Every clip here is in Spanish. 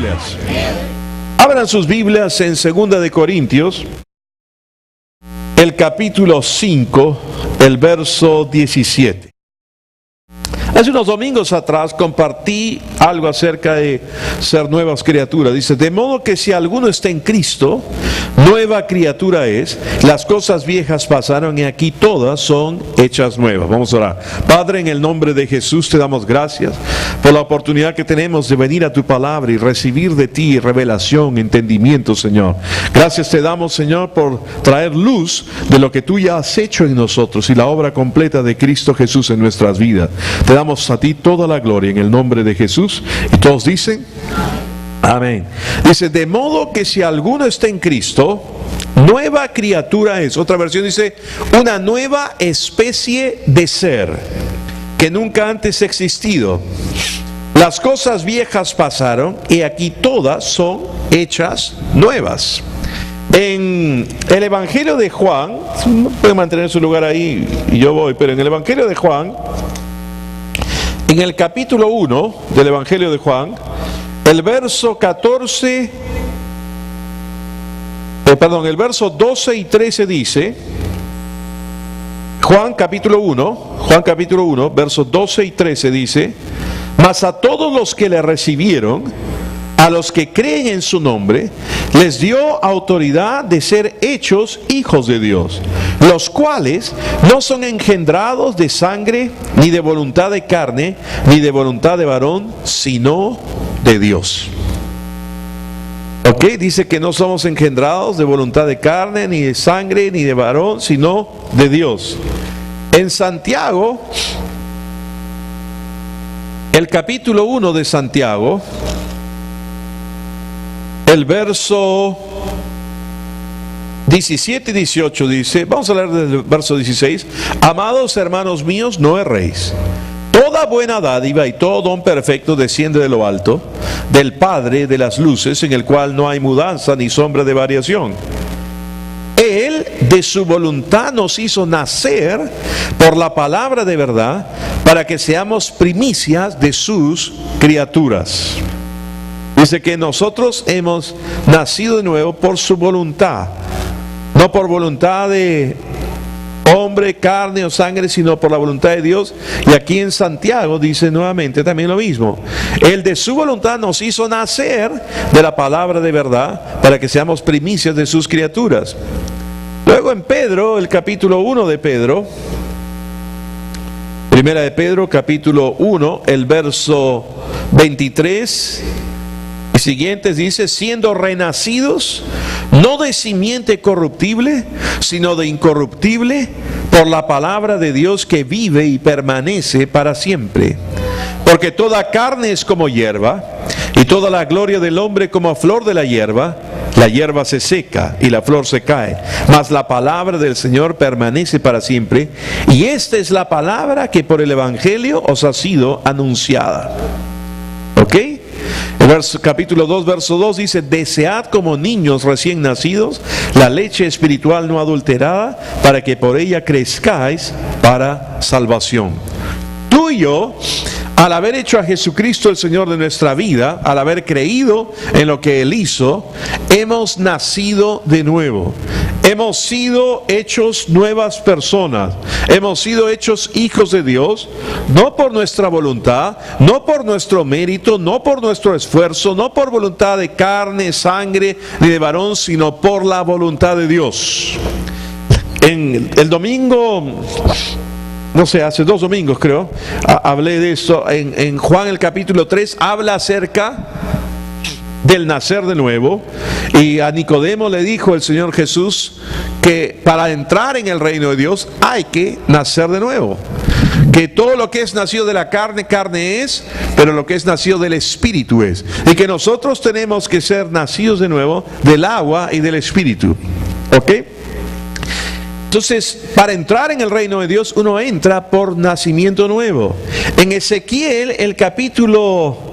Biblias. Abran sus Biblias en 2 de Corintios, el capítulo 5, el verso 17. Hace unos domingos atrás compartí algo acerca de ser nuevas criaturas. Dice, de modo que si alguno está en Cristo, nueva criatura es, las cosas viejas pasaron y aquí todas son hechas nuevas. Vamos a orar. Padre, en el nombre de Jesús te damos gracias por la oportunidad que tenemos de venir a tu palabra y recibir de ti revelación, entendimiento, Señor. Gracias te damos, Señor, por traer luz de lo que tú ya has hecho en nosotros y la obra completa de Cristo Jesús en nuestras vidas. Te damos a ti toda la gloria en el nombre de Jesús. Y todos dicen amén. Dice, de modo que si alguno está en Cristo, nueva criatura es. Otra versión dice, una nueva especie de ser que nunca antes ha existido. Las cosas viejas pasaron y aquí todas son hechas nuevas. En el Evangelio de Juan, puede mantener su lugar ahí y yo voy, pero en el Evangelio de Juan, en el capítulo 1 del Evangelio de Juan, el verso 12 y 13 dice, Juan capítulo 1, versos 12 y 13 dice, mas a todos los que le recibieron, a los que creen en su nombre, les dio autoridad de ser hechos hijos de Dios, los cuales no son engendrados de sangre, ni de voluntad de carne, ni de voluntad de varón, sino de Dios. ¿Ok? Dice que no somos engendrados de voluntad de carne, ni de sangre, ni de varón, sino de Dios. En Santiago, el capítulo 1 de Santiago, el verso 17 y 18 dice, vamos a leer desde el verso 16, amados hermanos míos, no erréis. Toda buena dádiva y todo don perfecto desciende de lo alto, del Padre de las luces, en el cual no hay mudanza ni sombra de variación. Él de su voluntad nos hizo nacer por la palabra de verdad, para que seamos primicias de sus criaturas. Dice que nosotros hemos nacido de nuevo por su voluntad, no por voluntad de hombre, carne o sangre, sino por la voluntad de Dios. Y aquí en Santiago dice nuevamente también lo mismo. Él de su voluntad nos hizo nacer de la palabra de verdad, para que seamos primicias de sus criaturas. Luego en Pedro, el capítulo 1 de Pedro, primera de Pedro, capítulo 1, el verso 23 y siguientes dice, siendo renacidos, no de simiente corruptible, sino de incorruptible, por la palabra de Dios que vive y permanece para siempre. Porque toda carne es como hierba, y toda la gloria del hombre como flor de la hierba se seca y la flor se cae, mas la palabra del Señor permanece para siempre. Y esta es la palabra que por el Evangelio os ha sido anunciada. ¿Ok? El capítulo 2, verso 2 dice, desead como niños recién nacidos la leche espiritual no adulterada, para que por ella crezcáis para salvación. Tú y yo, al haber hecho a Jesucristo el Señor de nuestra vida, al haber creído en lo que Él hizo, hemos nacido de nuevo. Hemos sido hechos nuevas personas. Hemos sido hechos hijos de Dios, no por nuestra voluntad, no por nuestro mérito, no por nuestro esfuerzo, no por voluntad de carne, sangre, ni de varón, sino por la voluntad de Dios. En el domingo, no sé, hace 2 domingos creo, hablé de esto. En Juan el capítulo 3 habla acerca del nacer de nuevo, y a Nicodemo le dijo el Señor Jesús que para entrar en el reino de Dios hay que nacer de nuevo, que todo lo que es nacido de la carne, carne es, pero lo que es nacido del Espíritu es, y que nosotros tenemos que ser nacidos de nuevo del agua y del Espíritu. ¿Ok? Entonces, para entrar en el reino de Dios, uno entra por nacimiento nuevo. En Ezequiel, el capítulo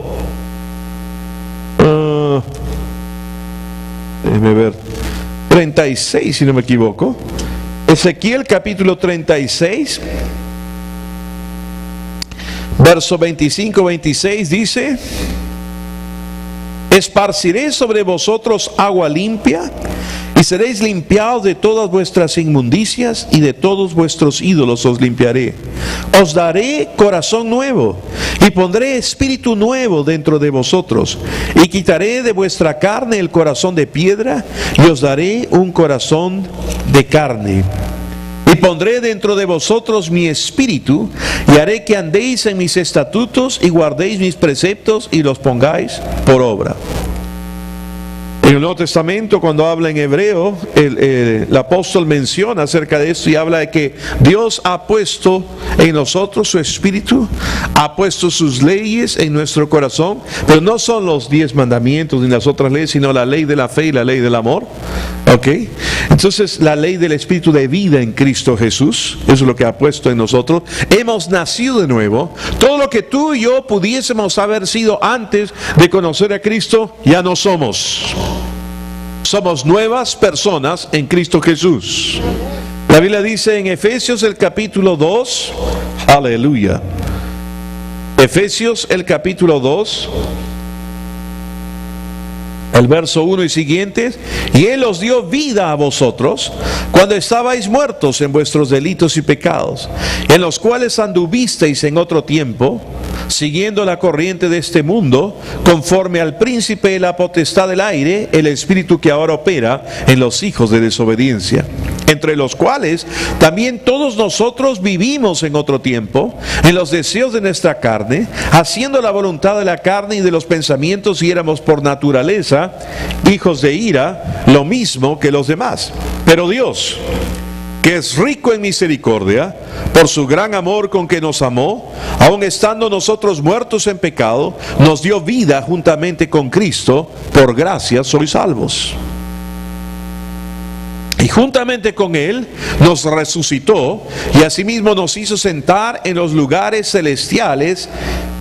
déjeme ver, 36, si no me equivoco. Ezequiel capítulo 36, verso 25-26 dice, esparciré sobre vosotros agua limpia, y seréis limpiados de todas vuestras inmundicias, y de todos vuestros ídolos os limpiaré. Os daré corazón nuevo, y pondré espíritu nuevo dentro de vosotros, y quitaré de vuestra carne el corazón de piedra, y os daré un corazón de carne. Y pondré dentro de vosotros mi espíritu, y haré que andéis en mis estatutos, y guardéis mis preceptos, y los pongáis por obra. En el Nuevo Testamento, cuando habla en hebreo, el apóstol menciona acerca de esto y habla de que Dios ha puesto en nosotros su espíritu, ha puesto sus leyes en nuestro corazón, pero no son los 10 mandamientos ni las otras leyes, sino la ley de la fe y la ley del amor. ¿Ok? Entonces, la ley del espíritu de vida en Cristo Jesús, eso es lo que ha puesto en nosotros. Hemos nacido de nuevo. Todo lo que tú y yo pudiésemos haber sido antes de conocer a Cristo, ya no somos. Somos nuevas personas en Cristo Jesús. La Biblia dice en Efesios el capítulo 2, aleluya. Efesios el capítulo 2, el verso 1 y siguientes: y Él os dio vida a vosotros cuando estabais muertos en vuestros delitos y pecados, en los cuales anduvisteis en otro tiempo, siguiendo la corriente de este mundo, conforme al príncipe de la potestad del aire, el espíritu que ahora opera en los hijos de desobediencia, entre los cuales también todos nosotros vivimos en otro tiempo, en los deseos de nuestra carne, haciendo la voluntad de la carne y de los pensamientos, y éramos por naturaleza hijos de ira, lo mismo que los demás. Pero Dios, que es rico en misericordia, por su gran amor con que nos amó, aun estando nosotros muertos en pecado, nos dio vida juntamente con Cristo. Por gracia sois salvos. Y juntamente con Él nos resucitó, y asimismo nos hizo sentar en los lugares celestiales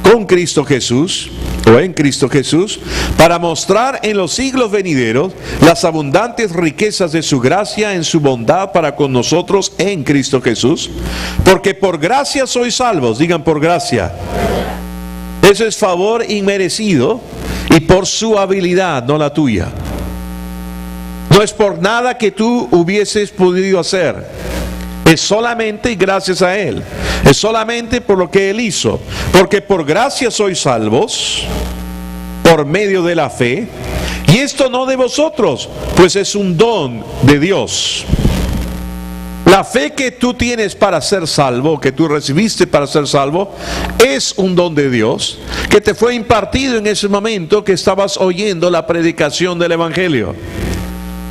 con Cristo Jesús, o en Cristo Jesús, para mostrar en los siglos venideros las abundantes riquezas de su gracia en su bondad para con nosotros en Cristo Jesús. Porque por gracia sois salvos. Digan: por gracia. Eso es favor inmerecido, y por su habilidad, no la tuya. No es por nada que tú hubieses podido hacer. Es solamente gracias a Él. Es solamente por lo que Él hizo. Porque por gracia sois salvos, por medio de la fe. Y esto no de vosotros, pues es un don de Dios. La fe que tú tienes para ser salvo, que tú recibiste para ser salvo, es un don de Dios, que te fue impartido en ese momento que estabas oyendo la predicación del Evangelio.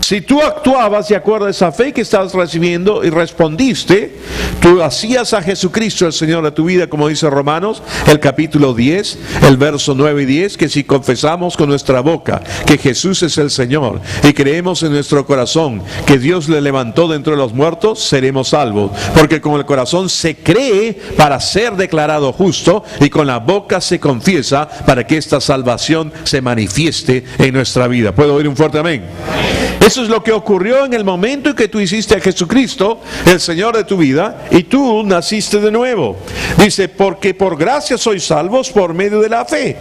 Si tú actuabas de acuerdo a esa fe que estabas recibiendo y respondiste, tú hacías a Jesucristo el Señor de tu vida, como dice Romanos, el capítulo 10, el verso 9 y 10, que si confesamos con nuestra boca que Jesús es el Señor y creemos en nuestro corazón que Dios le levantó de entre los muertos, seremos salvos. Porque con el corazón se cree para ser declarado justo, y con la boca se confiesa para que esta salvación se manifieste en nuestra vida. ¿Puedo oír un fuerte amén? Eso es lo que ocurrió en el momento en que tú hiciste a Jesucristo el Señor de tu vida y tú naciste de nuevo. Dice: porque por gracia sois salvos por medio de la fe.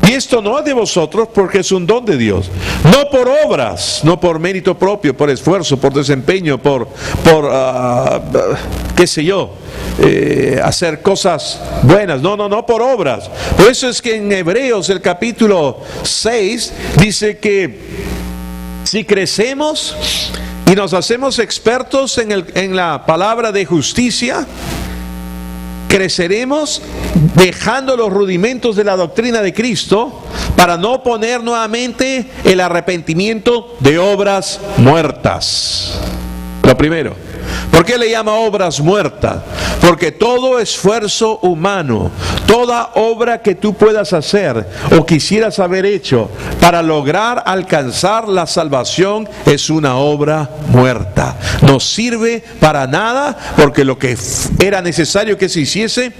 Y esto no es de vosotros, porque es un don de Dios. No por obras, no por mérito propio, por esfuerzo, por desempeño, por qué sé yo, hacer cosas buenas. No por obras. Por eso es que en Hebreos el capítulo 6 dice que si crecemos y nos hacemos expertos en la palabra de justicia, creceremos dejando los rudimentos de la doctrina de Cristo para no poner nuevamente el arrepentimiento de obras muertas. Lo primero. ¿Por qué le llama obras muertas? Porque todo esfuerzo humano, toda obra que tú puedas hacer o quisieras haber hecho para lograr alcanzar la salvación es una obra muerta. No sirve para nada, porque lo que era necesario que se hiciese,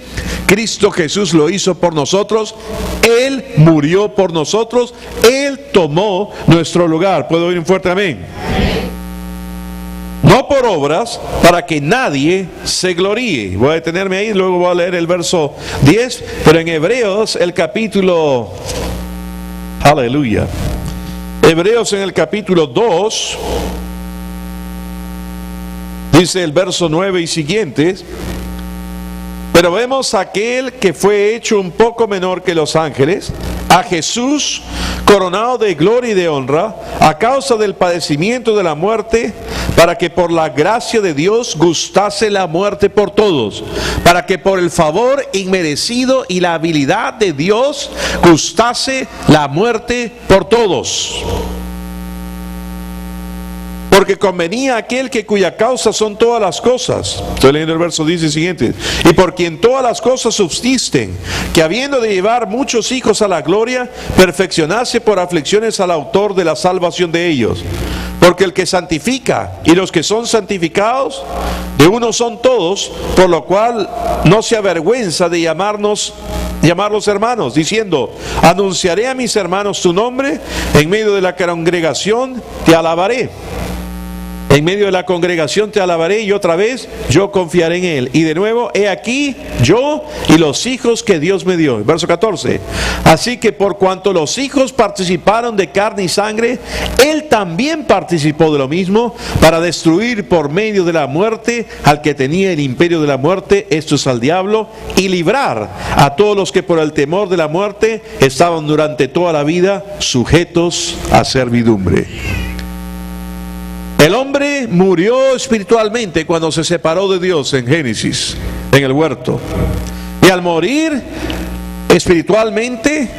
Cristo Jesús lo hizo por nosotros. Él murió por nosotros. Él tomó nuestro lugar. ¿Puedo oír un fuerte amén? No por obras, para que nadie se gloríe. Voy a detenerme ahí, luego voy a leer el verso 10. Pero en Hebreos, el capítulo Aleluya. Hebreos en el capítulo 2, dice el verso 9 y siguientes: pero vemos a aquel que fue hecho un poco menor que los ángeles, a Jesús, coronado de gloria y de honra, a causa del padecimiento de la muerte, para que por la gracia de Dios gustase la muerte por todos, para que por el favor inmerecido y la habilidad de Dios gustase la muerte por todos. Porque convenía a aquel que cuya causa son todas las cosas. Estoy leyendo el verso 10 y siguiente. Y por quien todas las cosas subsisten, que habiendo de llevar muchos hijos a la gloria, perfeccionase por aflicciones al autor de la salvación de ellos. Porque el que santifica y los que son santificados, de uno son todos, por lo cual no se avergüenza de llamarlos hermanos, diciendo: anunciaré a mis hermanos tu nombre, en medio de la congregación te alabaré. En medio de la congregación te alabaré, y otra vez yo confiaré en él. Y de nuevo, he aquí yo y los hijos que Dios me dio. Verso 14. Así que por cuanto los hijos participaron de carne y sangre, él también participó de lo mismo, para destruir por medio de la muerte al que tenía el imperio de la muerte, esto es al diablo, y librar a todos los que por el temor de la muerte estaban durante toda la vida sujetos a servidumbre. El hombre murió espiritualmente cuando se separó de Dios en Génesis, en el huerto. Y al morir espiritualmente,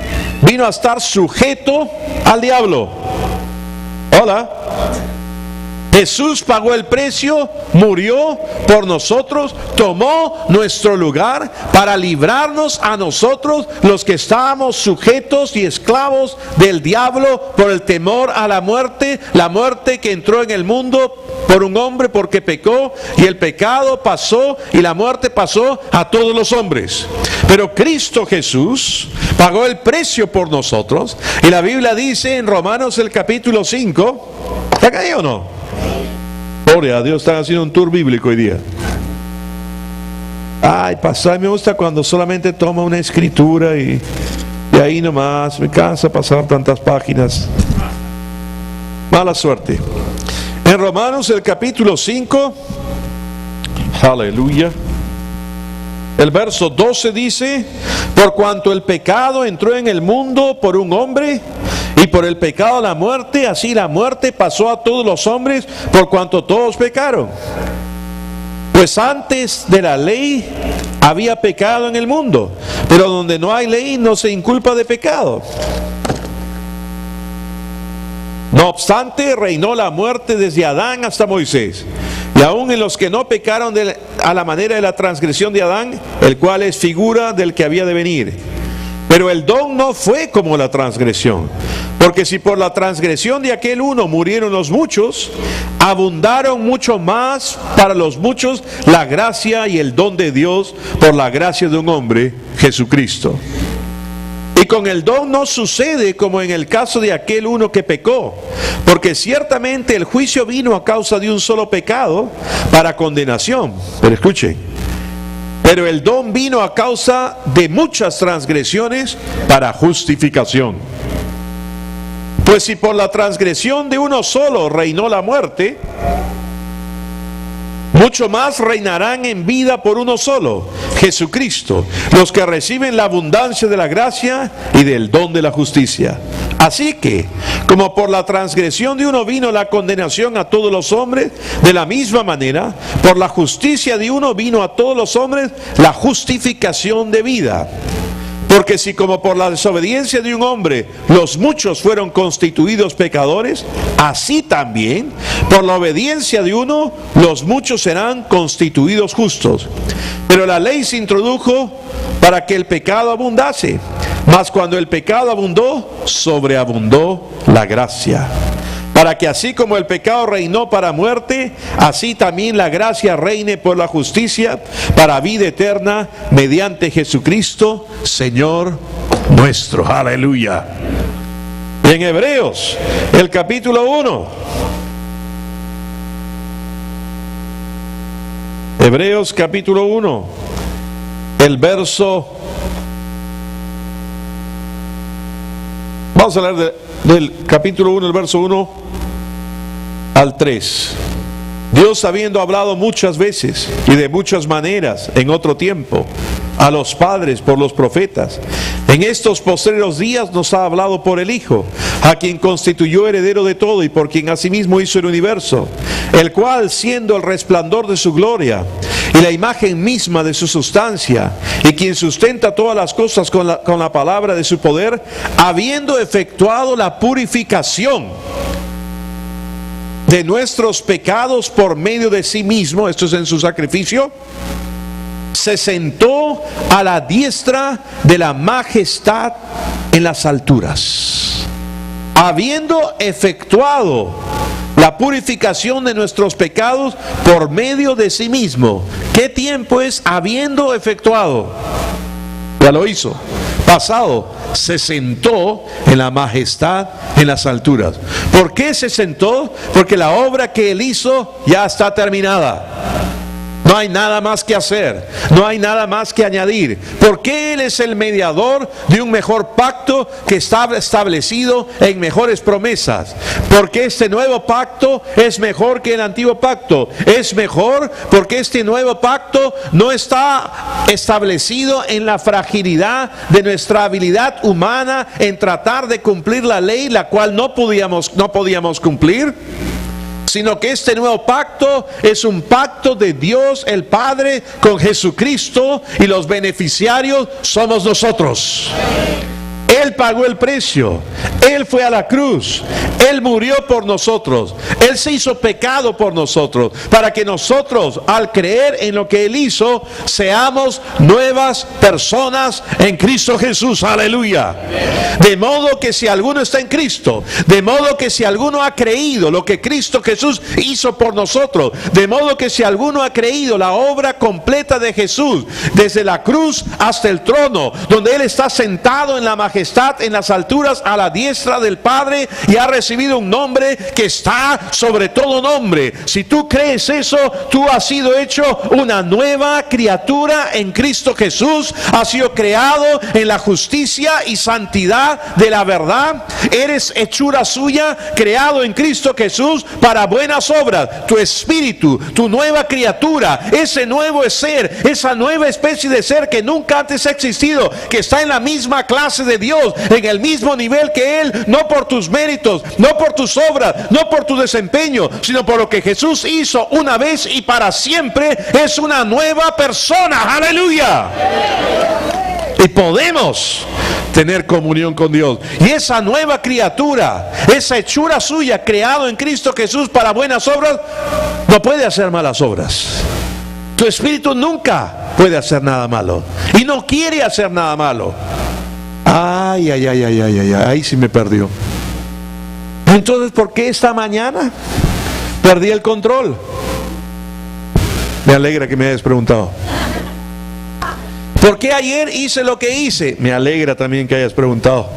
vino a estar sujeto al diablo. Hola. Jesús pagó el precio, murió por nosotros, tomó nuestro lugar para librarnos a nosotros, los que estábamos sujetos y esclavos del diablo por el temor a la muerte que entró en el mundo por un hombre porque pecó, y el pecado pasó y la muerte pasó a todos los hombres. Pero Cristo Jesús pagó el precio por nosotros, y la Biblia dice en Romanos el capítulo 5, ¿está ahí o no? Gloria a Dios, están haciendo un tour bíblico hoy día. Ay, pastor, me gusta cuando solamente toma una escritura y ahí nomás, me cansa pasar tantas páginas. Mala suerte. En Romanos el capítulo 5, aleluya, el verso 12 dice: por cuanto el pecado entró en el mundo por un hombre, y por el pecado la muerte, así la muerte pasó a todos los hombres, por cuanto todos pecaron. Pues antes de la ley había pecado en el mundo, pero donde no hay ley no se inculpa de pecado. No obstante, reinó la muerte desde Adán hasta Moisés, y aún en los que no pecaron a la manera de la transgresión de Adán, el cual es figura del que había de venir. Pero el don no fue como la transgresión, porque si por la transgresión de aquel uno murieron los muchos, abundaron mucho más para los muchos la gracia y el don de Dios por la gracia de un hombre, Jesucristo. Y con el don no sucede como en el caso de aquel uno que pecó, porque ciertamente el juicio vino a causa de un solo pecado para condenación. Pero escuchen, pero el don vino a causa de muchas transgresiones para justificación. Pues si por la transgresión de uno solo reinó la muerte, mucho más reinarán en vida por uno solo, Jesucristo, los que reciben la abundancia de la gracia y del don de la justicia. Así que, como por la transgresión de uno vino la condenación a todos los hombres, de la misma manera, por la justicia de uno vino a todos los hombres la justificación de vida. Porque si como por la desobediencia de un hombre los muchos fueron constituidos pecadores, así también por la obediencia de uno los muchos serán constituidos justos. Pero la ley se introdujo para que el pecado abundase, mas cuando el pecado abundó, sobreabundó la gracia. Para que así como el pecado reinó para muerte, así también la gracia reine por la justicia para vida eterna mediante Jesucristo, Señor nuestro. Aleluya. En Hebreos, el capítulo 1. Hebreos capítulo 1, el verso Vamos a hablar del capítulo 1, el verso 1 al 3. Dios, habiendo hablado muchas veces y de muchas maneras en otro tiempo a los padres por los profetas, en estos postreros días nos ha hablado por el Hijo, a quien constituyó heredero de todo y por quien asimismo hizo el universo, el cual, siendo el resplandor de su gloria y la imagen misma de su sustancia, y quien sustenta todas las cosas con la palabra de su poder, habiendo efectuado la purificación de nuestros pecados por medio de sí mismo, esto es en su sacrificio, se sentó a la diestra de la majestad en las alturas. Habiendo efectuado la purificación de nuestros pecados por medio de sí mismo. ¿Qué tiempo es habiendo efectuado? Ya lo hizo. Pasado, se sentó en la majestad en las alturas. ¿Por qué se sentó? Porque la obra que él hizo ya está terminada. No hay nada más que hacer, no hay nada más que añadir, porque Él es el mediador de un mejor pacto que está establecido en mejores promesas. Porque este nuevo pacto es mejor que el antiguo pacto. Es mejor porque este nuevo pacto no está establecido en la fragilidad de nuestra habilidad humana en tratar de cumplir la ley, la cual no podíamos cumplir, sino que este nuevo pacto es un pacto de Dios el Padre con Jesucristo, y los beneficiarios somos nosotros. Él pagó el precio, Él fue a la cruz, Él murió por nosotros, Él se hizo pecado por nosotros, para que nosotros, al creer en lo que Él hizo, seamos nuevas personas en Cristo Jesús. Aleluya. De modo que si alguno está en Cristo, de modo que si alguno ha creído lo que Cristo Jesús hizo por nosotros, de modo que si alguno ha creído la obra completa de Jesús, desde la cruz hasta el trono, donde Él está sentado en la majestad en las alturas a la diestra del Padre, y ha recibido un nombre que está sobre todo nombre. Si tú crees eso, tú has sido hecho una nueva criatura en Cristo Jesús. Has sido creado en la justicia y santidad de la verdad. Eres hechura suya, creado en Cristo Jesús para buenas obras. Tu espíritu, tu nueva criatura, ese nuevo ser, esa nueva especie de ser que nunca antes ha existido, que está en la misma clase de Dios, en el mismo nivel que Él, no por tus méritos, no por tus obras, no por tu desempeño, sino por lo que Jesús hizo una vez y para siempre. Es una nueva persona. Aleluya. Y podemos tener comunión con Dios. Y esa nueva criatura, esa hechura suya, creado en Cristo Jesús para buenas obras, no puede hacer malas obras. Tu espíritu nunca puede hacer nada malo, y no quiere hacer nada malo. Ay, ahí sí me perdió. Entonces, ¿por qué esta mañana perdí el control? Me alegra que me hayas preguntado. ¿Por qué ayer hice lo que hice? Me alegra también que hayas preguntado.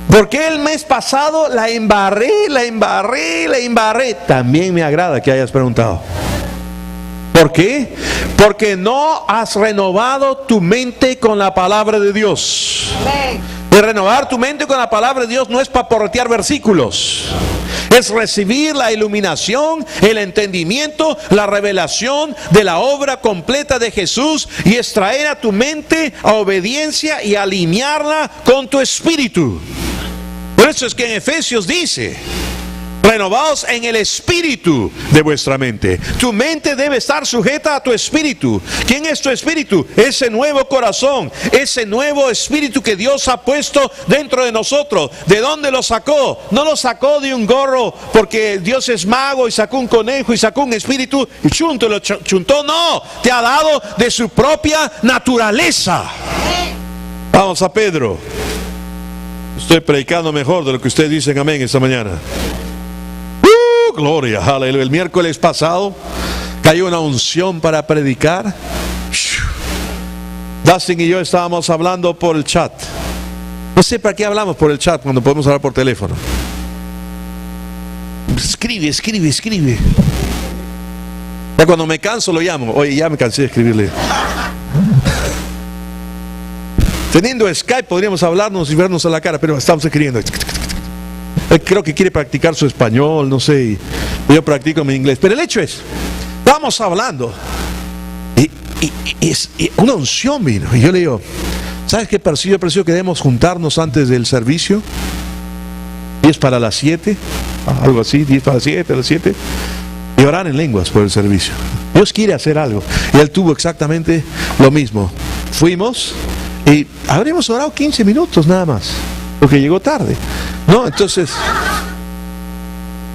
¿Por qué el mes pasado la embarré? También me agrada que hayas preguntado. ¿Por qué? Porque no has renovado tu mente con la palabra de Dios. Y renovar tu mente con la palabra de Dios no es paporretear versículos. Es recibir la iluminación, el entendimiento, la revelación de la obra completa de Jesús, y extraer a tu mente a obediencia y alinearla con tu espíritu. Por eso es que en Efesios dice: renovaos en el espíritu de vuestra mente. Tu mente debe estar sujeta a tu espíritu. ¿Quién es tu espíritu? Ese nuevo corazón, ese nuevo espíritu que Dios ha puesto dentro de nosotros. ¿De dónde lo sacó? No lo sacó de un gorro porque Dios es mago y sacó un conejo y sacó un espíritu y lo chuntó. No, te ha dado de su propia naturaleza. Vamos a Pedro. Estoy predicando mejor de lo que ustedes dicen amén esta mañana. Gloria, aleluya. El miércoles pasado cayó una unción para predicar. Dustin y yo estábamos hablando por el chat. No sé para qué hablamos por el chat cuando podemos hablar por teléfono. Escribe. Ya cuando me canso lo llamo. Oye, ya me cansé de escribirle. Teniendo Skype podríamos hablarnos y vernos a la cara, pero estamos escribiendo. Él creo que quiere practicar su español, no sé, yo practico mi inglés. Pero el hecho es, estábamos hablando y una unción vino. Y yo le digo, ¿sabes qué percibo? Yo percibo que debemos juntarnos antes del servicio. 10 para las 7, algo así, 10 para las 7, a las 7. Y orar en lenguas por el servicio. Dios quiere hacer algo. Y él tuvo exactamente lo mismo. Fuimos y habríamos orado 15 minutos nada más, porque llegó tarde, ¿no? Entonces,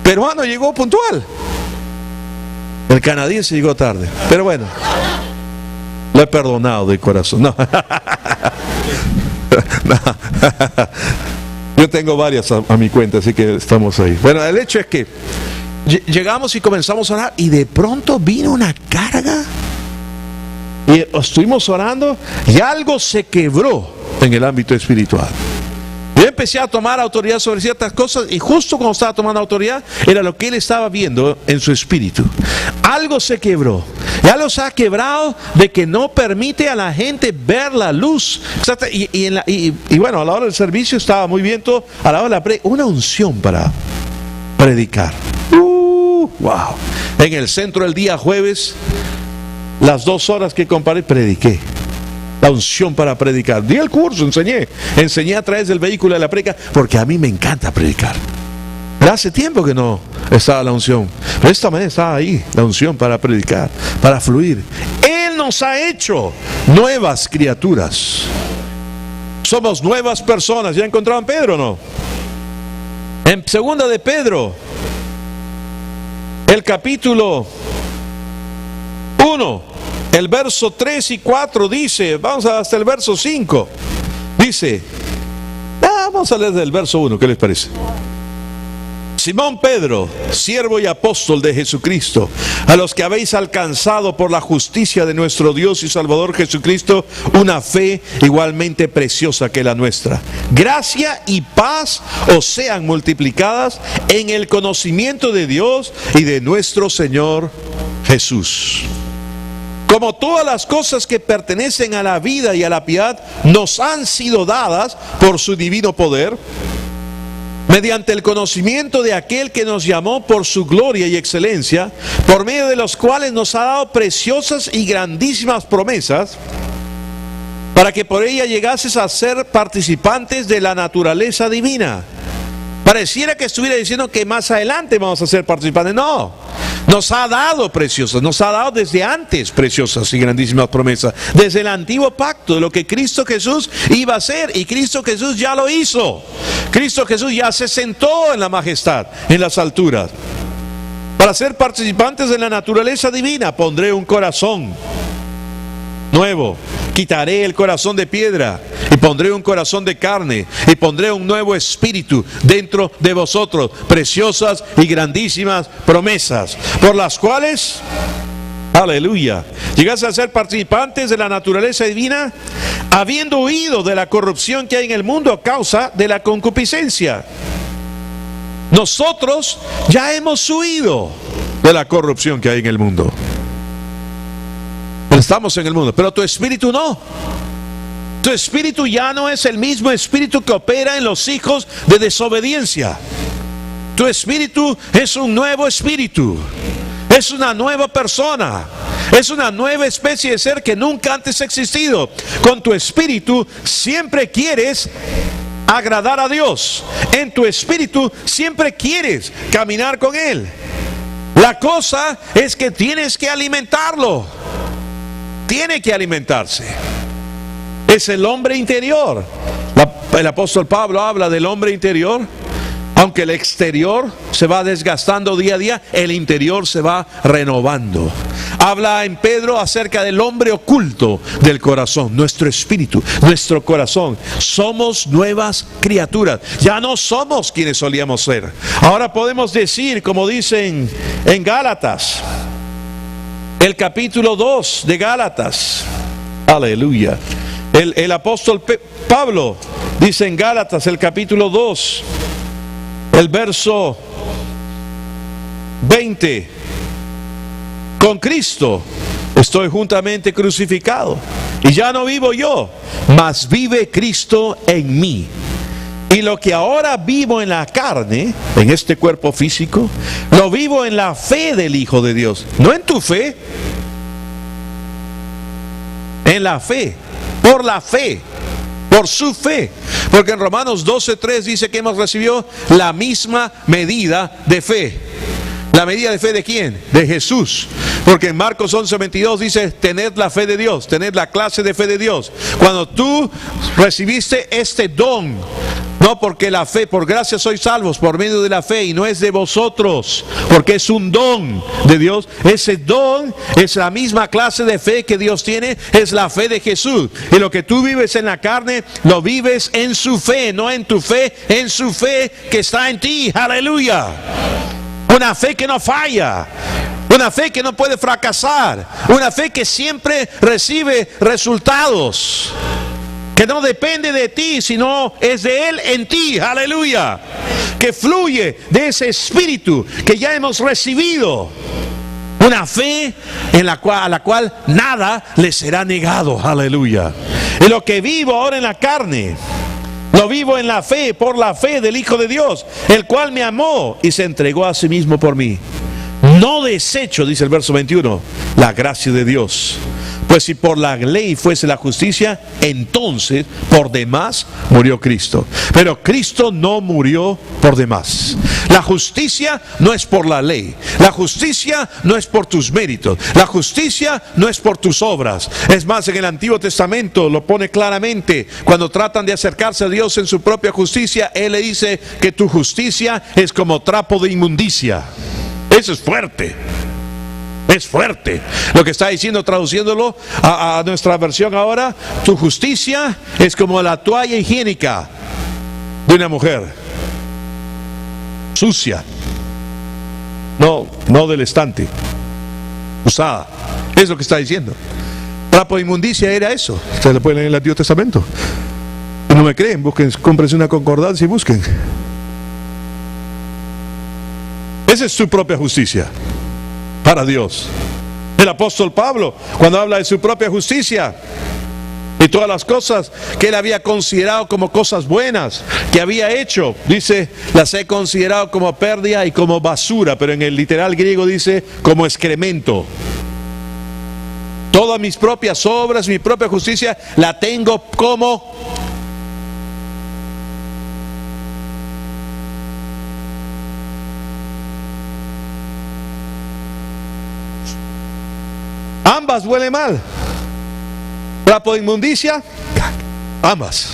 peruano llegó puntual, el canadiense llegó tarde, pero bueno, lo he perdonado de corazón. No. No. Yo tengo varias a mi cuenta, así que estamos ahí. Bueno, el hecho es que llegamos y comenzamos a orar y de pronto vino una carga y estuvimos orando y algo se quebró en el ámbito espiritual. Yo empecé a tomar autoridad sobre ciertas cosas y justo cuando estaba tomando autoridad era lo que él estaba viendo en su espíritu. Algo se quebró y algo se ha quebrado de que no permite a la gente ver la luz. Y bueno, a la hora del servicio estaba muy bien todo, a la hora de una unción para predicar. Wow. En el centro el día jueves, las 2 horas que comparé, prediqué. La unción para predicar. Di el curso, enseñé a través del vehículo de la predica, porque a mí me encanta predicar. Pero hace tiempo que no estaba la unción, pero esta mañana estaba ahí la unción para predicar, para fluir. Él nos ha hecho nuevas criaturas. Somos nuevas personas. ¿Ya encontraron Pedro o no? En 2 de Pedro, el capítulo 1, el verso 3 y 4 dice, vamos hasta el verso 5, dice, vamos a leer del verso 1, ¿qué les parece? Simón Pedro, siervo y apóstol de Jesucristo, a los que habéis alcanzado por la justicia de nuestro Dios y Salvador Jesucristo una fe igualmente preciosa que la nuestra. Gracia y paz os sean multiplicadas en el conocimiento de Dios y de nuestro Señor Jesús. Como todas las cosas que pertenecen a la vida y a la piedad nos han sido dadas por su divino poder, mediante el conocimiento de aquel que nos llamó por su gloria y excelencia, por medio de los cuales nos ha dado preciosas y grandísimas promesas, para que por ella llegases a ser participantes de la naturaleza divina. Pareciera que estuviera diciendo que más adelante vamos a ser participantes. No, nos ha dado preciosas, nos ha dado desde antes preciosas y grandísimas promesas, desde el antiguo pacto, de lo que Cristo Jesús iba a hacer, y Cristo Jesús ya lo hizo. Cristo Jesús ya se sentó en la majestad, en las alturas. Para ser participantes de la naturaleza divina, pondré un corazón nuevo, quitaré el corazón de piedra y pondré un corazón de carne, y pondré un nuevo espíritu dentro de vosotros. Preciosas y grandísimas promesas, por las cuales, aleluya, llegas a ser participantes de la naturaleza divina, habiendo huido de la corrupción que hay en el mundo a causa de la concupiscencia. Nosotros ya hemos huido de la corrupción que hay en el mundo. Estamos en el mundo, pero tu espíritu no. Tu espíritu ya no es el mismo espíritu que opera en los hijos de desobediencia. Tu espíritu es un nuevo espíritu. Es una nueva persona. Es una nueva especie de ser que nunca antes ha existido. Con tu espíritu siempre quieres agradar a Dios. En tu espíritu siempre quieres caminar con Él. La cosa es que tienes que alimentarlo. Tiene que alimentarse. Es el hombre interior. El apóstol Pablo habla del hombre interior. Aunque el exterior se va desgastando día a día, el interior se va renovando. Habla en Pedro acerca del hombre oculto del corazón, nuestro espíritu, nuestro corazón. Somos nuevas criaturas. Ya no somos quienes solíamos ser. Ahora podemos decir, como dicen en Gálatas, el capítulo 2 de Gálatas, aleluya, el apóstol Pablo dice en Gálatas, el capítulo 2, el verso 20, con Cristo estoy juntamente crucificado, Y ya no vivo yo, mas vive Cristo en mí. Y lo que ahora vivo en la carne, en este cuerpo físico, lo vivo en la fe del Hijo de Dios. No en tu fe, en la fe, por la fe, por su fe. Porque en Romanos 12:3 dice que hemos recibido la misma medida de fe. ¿La medida de fe de quién? De Jesús. Porque en Marcos 11:22 dice: tened la fe de Dios, tened la clase de fe de Dios. Cuando tú recibiste este don, no, porque la fe, por gracia sois salvos por medio de la fe, y no es de vosotros, porque es un don de Dios. Ese don es la misma clase de fe que Dios tiene, es la fe de Jesús. Y lo que tú vives en la carne, lo vives en su fe, no en tu fe, en su fe que está en ti. Aleluya. Una fe que no falla, una fe que no puede fracasar, una fe que siempre recibe resultados, que no depende de ti, sino es de Él en ti. Aleluya. Que fluye de ese espíritu que ya hemos recibido. Una fe en a la cual nada le será negado. Aleluya. Y lo que vivo ahora en la carne, lo vivo en la fe, por la fe del Hijo de Dios, el cual me amó y se entregó a sí mismo por mí. No desecho, dice el verso 21, la gracia de Dios. Pues si por la ley fuese la justicia, entonces por demás murió Cristo. Pero Cristo no murió por demás. La justicia no es por la ley. La justicia no es por tus méritos. La justicia no es por tus obras. Es más, en el Antiguo Testamento lo pone claramente. Cuando tratan de acercarse a Dios en su propia justicia, Él le dice que tu justicia es como trapo de inmundicia. Eso es fuerte. Es fuerte lo que está diciendo, traduciéndolo a nuestra versión ahora. Tu justicia es como la toalla higiénica de una mujer sucia, no del estante, usada. Es lo que está diciendo. Trapo de inmundicia era eso. Ustedes lo pueden leer en el Antiguo Testamento. Si no me creen, busquen, cómprense una concordancia y busquen. Esa es su propia justicia para Dios. El apóstol Pablo, cuando habla de su propia justicia y todas las cosas que él había considerado como cosas buenas que había hecho, dice: las he considerado como pérdida y como basura. Pero en el literal griego dice como excremento. Todas mis propias obras, mi propia justicia, la tengo como ambas huelen mal. Trapo de inmundicia, ambas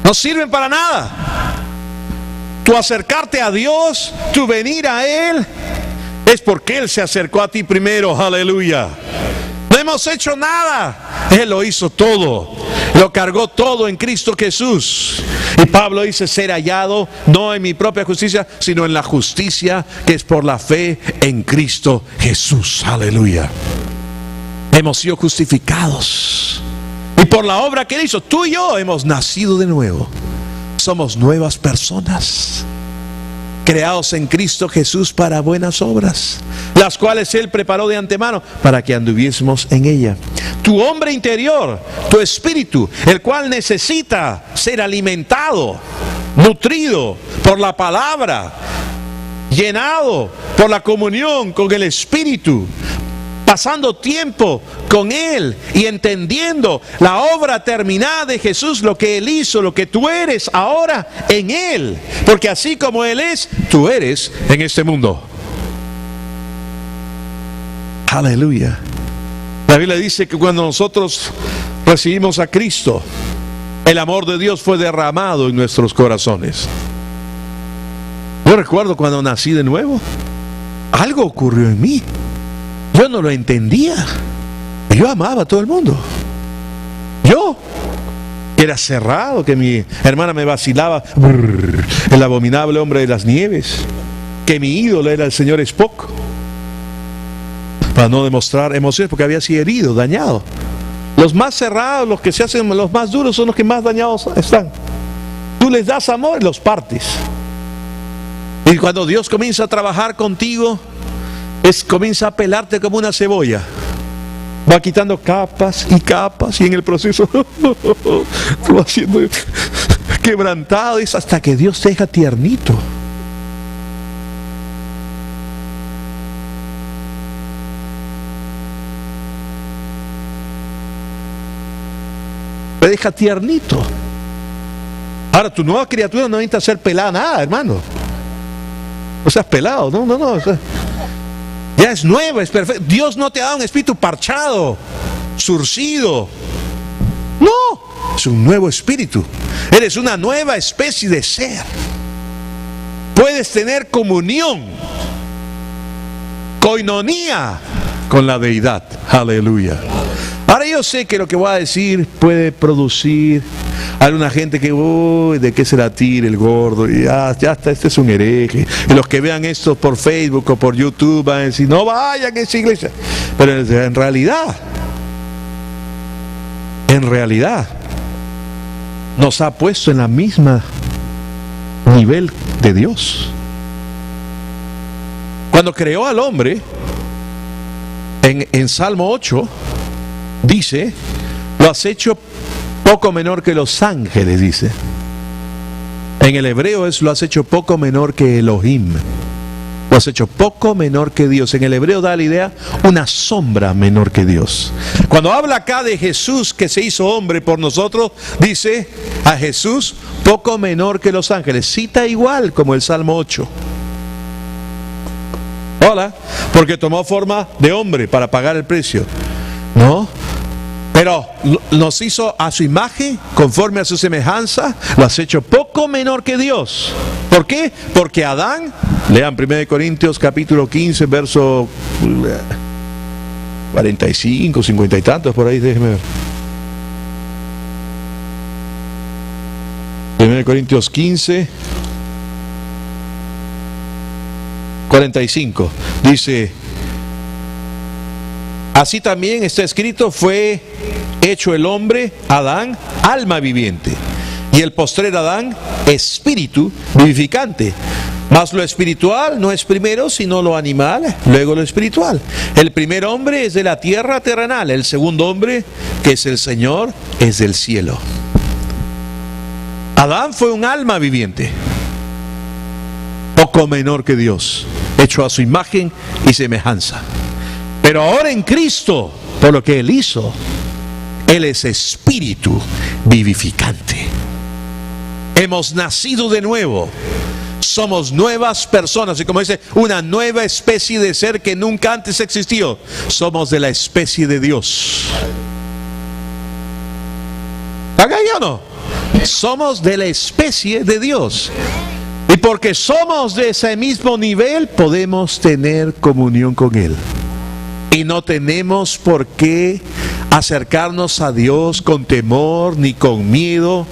no sirven para nada. Tu acercarte a Dios, tu venir a Él, es porque Él se acercó a ti primero. Aleluya. No hemos hecho nada, Él lo hizo todo, lo cargó todo en Cristo Jesús. Y Pablo dice: ser hallado no en mi propia justicia, sino en la justicia que es por la fe en Cristo Jesús. Aleluya. Hemos sido justificados, y por la obra que Él hizo, tú y yo hemos nacido de nuevo. Somos nuevas personas, creados en Cristo Jesús para buenas obras, las cuales Él preparó de antemano para que anduviésemos en ella. Tu hombre interior, tu espíritu, el cual necesita ser alimentado, nutrido por la palabra, llenado por la comunión con el Espíritu, pasando tiempo con Él y entendiendo la obra terminada de Jesús, lo que Él hizo, lo que tú eres ahora en Él, porque así como Él es, tú eres en este mundo. Aleluya. La Biblia dice que cuando nosotros recibimos a Cristo, el amor de Dios fue derramado en nuestros corazones. Yo recuerdo cuando nací de nuevo, algo ocurrió en mí. Yo no lo entendía. Yo amaba a todo el mundo. Yo era cerrado, que mi hermana me vacilaba, el abominable hombre de las nieves, que mi ídolo era el señor Spock, para no demostrar emociones, porque había sido herido, dañado. Los más cerrados, los que se hacen los más duros, son los que más dañados están. Tú les das amor y los partes. Y cuando Dios comienza a trabajar contigo, comienza a pelarte como una cebolla. Va quitando capas y capas y en el proceso lo va haciendo quebrantado, es hasta que Dios te deja tiernito. Te deja tiernito. Ahora, tu nueva criatura no necesita ser pelada nada, hermano. No seas pelado, no. O sea, ya es nueva, es perfecto. Dios no te ha dado un espíritu parchado, surcido. No, es un nuevo espíritu. Eres una nueva especie de ser. Puedes tener comunión, koinonía con la deidad. Aleluya. Ahora yo sé que lo que voy a decir puede producir a alguna gente que, uy, ¿de qué se la tira el gordo? Y ya está, este es un hereje. Y los que vean esto por Facebook o por YouTube van a decir, no vayan a esa iglesia. Pero en realidad, nos ha puesto en la misma nivel de Dios. Cuando creó al hombre, en Salmo 8, dice, lo has hecho poco menor que los ángeles, dice. En el hebreo lo has hecho poco menor que Elohim. Lo has hecho poco menor que Dios. En el hebreo da la idea, una sombra menor que Dios. Cuando habla acá de Jesús que se hizo hombre por nosotros, dice a Jesús poco menor que los ángeles. Cita igual como el Salmo 8. Hola, porque tomó forma de hombre para pagar el precio. ¿No? Pero nos hizo a su imagen, conforme a su semejanza, lo has hecho poco menor que Dios. ¿Por qué? Porque Adán, lean 1 Corintios capítulo 15, verso 45, 50 y tantos, por ahí, déjenme ver. 1 Corintios 15, 45, dice: así también está escrito, fue hecho el hombre, Adán, alma viviente, y el postrer Adán, espíritu vivificante. Mas lo espiritual no es primero, sino lo animal, luego lo espiritual. El primer hombre es de la tierra terrenal, el segundo hombre, que es el Señor, es del cielo. Adán fue un alma viviente, poco menor que Dios, hecho a su imagen y semejanza. Pero ahora en Cristo, por lo que Él hizo, Él es espíritu vivificante. Hemos nacido de nuevo. Somos nuevas personas. Y como dice, una nueva especie de ser que nunca antes existió. Somos de la especie de Dios. ¿Está ahí o no? Somos de la especie de Dios. Y porque somos de ese mismo nivel, podemos tener comunión con Él. Y no tenemos por qué acercarnos a Dios con temor ni con miedo,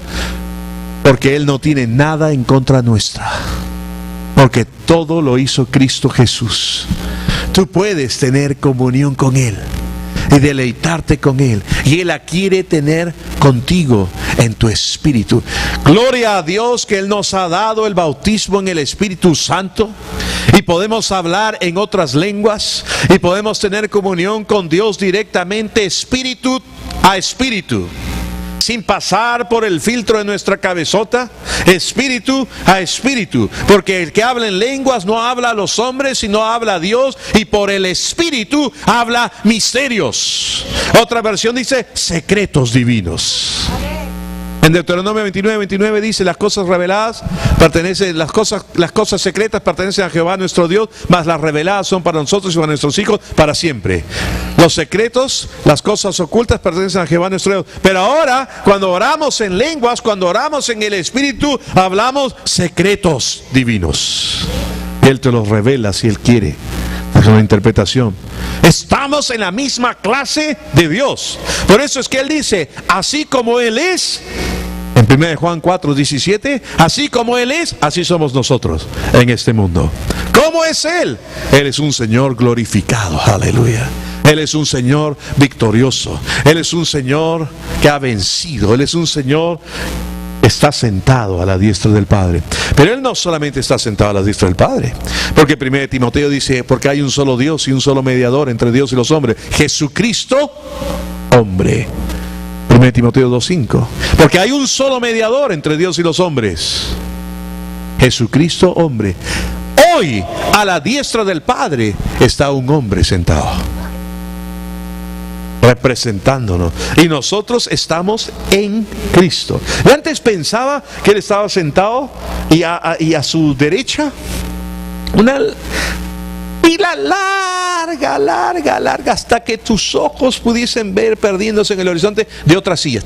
porque Él no tiene nada en contra nuestra, porque todo lo hizo Cristo Jesús. Tú puedes tener comunión con Él y deleitarte con Él, y Él la quiere tener contigo en tu espíritu. Gloria a Dios que Él nos ha dado el bautismo en el Espíritu Santo, y podemos hablar en otras lenguas, y podemos tener comunión con Dios directamente, espíritu a espíritu, sin pasar por el filtro de nuestra cabezota, espíritu a espíritu, porque el que habla en lenguas no habla a los hombres, sino habla a Dios, y por el espíritu habla misterios. Otra versión dice secretos divinos. En Deuteronomio 29 dice: las cosas reveladas pertenecen, las cosas secretas pertenecen a Jehová nuestro Dios, mas las reveladas son para nosotros y para nuestros hijos para siempre. Los secretos, las cosas ocultas pertenecen a Jehová nuestro Dios. Pero ahora, cuando oramos en lenguas, cuando oramos en el Espíritu, hablamos secretos divinos. Él te los revela si Él quiere. Es una interpretación. Estamos en la misma clase de Dios. Por eso es que Él dice: así como Él es, en 1 Juan 4:17, así como Él es, así somos nosotros en este mundo. ¿Cómo es Él? Él es un Señor glorificado, aleluya. Él es un Señor victorioso. Él es un Señor que ha vencido. Él es un Señor está sentado a la diestra del Padre. Pero Él no solamente está sentado a la diestra del Padre, porque 1 Timoteo dice, porque hay un solo Dios y un solo mediador entre Dios y los hombres, Jesucristo, hombre. 1 Timoteo 2:5. Porque hay un solo mediador entre Dios y los hombres, Jesucristo, hombre. Hoy, a la diestra del Padre, está un hombre sentado, representándonos, y nosotros estamos en Cristo. Yo antes pensaba que Él estaba sentado y a su derecha una pila larga, hasta que tus ojos pudiesen ver perdiéndose en el horizonte de otras sillas.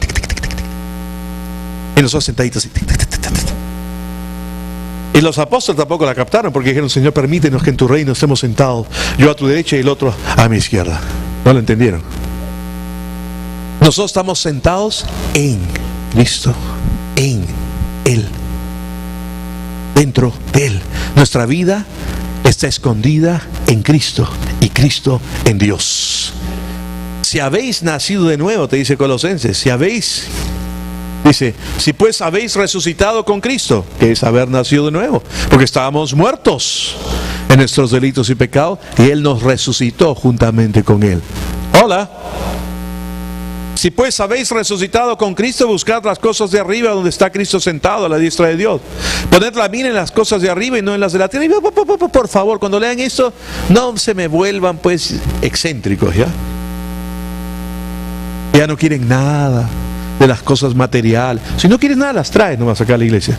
Y nosotros sentaditos así. Y los apóstoles tampoco la captaron, porque dijeron, Señor, permítenos que en tu reino estemos sentados, yo a tu derecha y el otro a mi izquierda. No lo entendieron. Nosotros estamos sentados en Cristo, en Él, dentro de Él. Nuestra vida está escondida en Cristo y Cristo en Dios. Si habéis nacido de nuevo, te dice Colosenses, dice, si pues habéis resucitado con Cristo, que es haber nacido de nuevo, porque estábamos muertos en nuestros delitos y pecados, y Él nos resucitó juntamente con Él. Hola. Si pues habéis resucitado con Cristo, buscad las cosas de arriba, donde está Cristo sentado a la diestra de Dios. Poned la mira en las cosas de arriba y no en las de la tierra. Y por favor, cuando lean esto, no se me vuelvan pues excéntricos, ¿ya? Ya no quieren nada de las cosas materiales. Si no quieres nada, las traes nomás acá a la iglesia.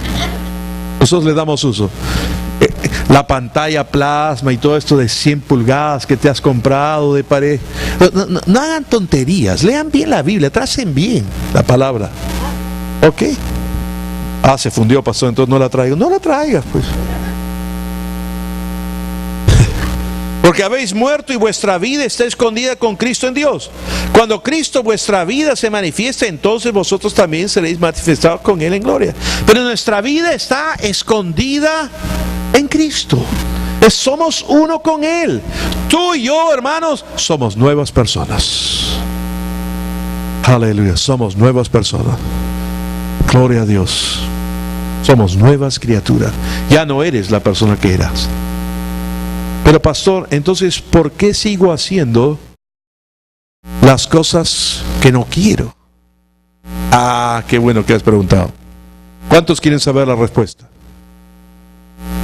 Nosotros le damos uso. La pantalla plasma y todo esto de 100 pulgadas que te has comprado de pared. No hagan tonterías, lean bien la Biblia, tracen bien la palabra. ¿Ok? Se fundió, pastor, entonces no la traigo. No la traigas, pues. Porque habéis muerto y vuestra vida está escondida con Cristo en Dios. Cuando Cristo, vuestra vida, se manifieste, entonces vosotros también seréis manifestados con Él en gloria. Pero nuestra vida está escondida en Cristo. Somos uno con Él. Tú y yo, hermanos, somos nuevas personas. Aleluya, somos nuevas personas. Gloria a Dios. Somos nuevas criaturas. Ya no eres la persona que eras. Pero pastor, entonces, ¿por qué sigo haciendo las cosas que no quiero? Qué bueno que has preguntado. ¿Cuántos quieren saber la respuesta?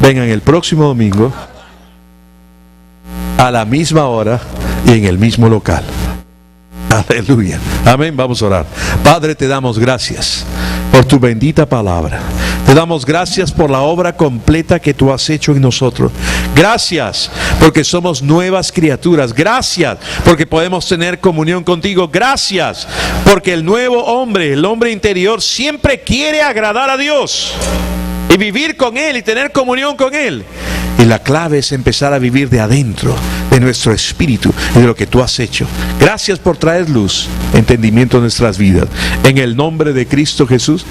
Vengan el próximo domingo a la misma hora y en el mismo local. Aleluya. Amén. Vamos a orar. Padre, te damos gracias por tu bendita palabra. Te damos gracias por la obra completa que tú has hecho en nosotros. Gracias porque somos nuevas criaturas. Gracias porque podemos tener comunión contigo. Gracias porque el nuevo hombre, el hombre interior, siempre quiere agradar a Dios y vivir con Él y tener comunión con Él. Y la clave es empezar a vivir de adentro, de nuestro espíritu y de lo que tú has hecho. Gracias por traer luz, entendimiento a nuestras vidas. En el nombre de Cristo Jesús.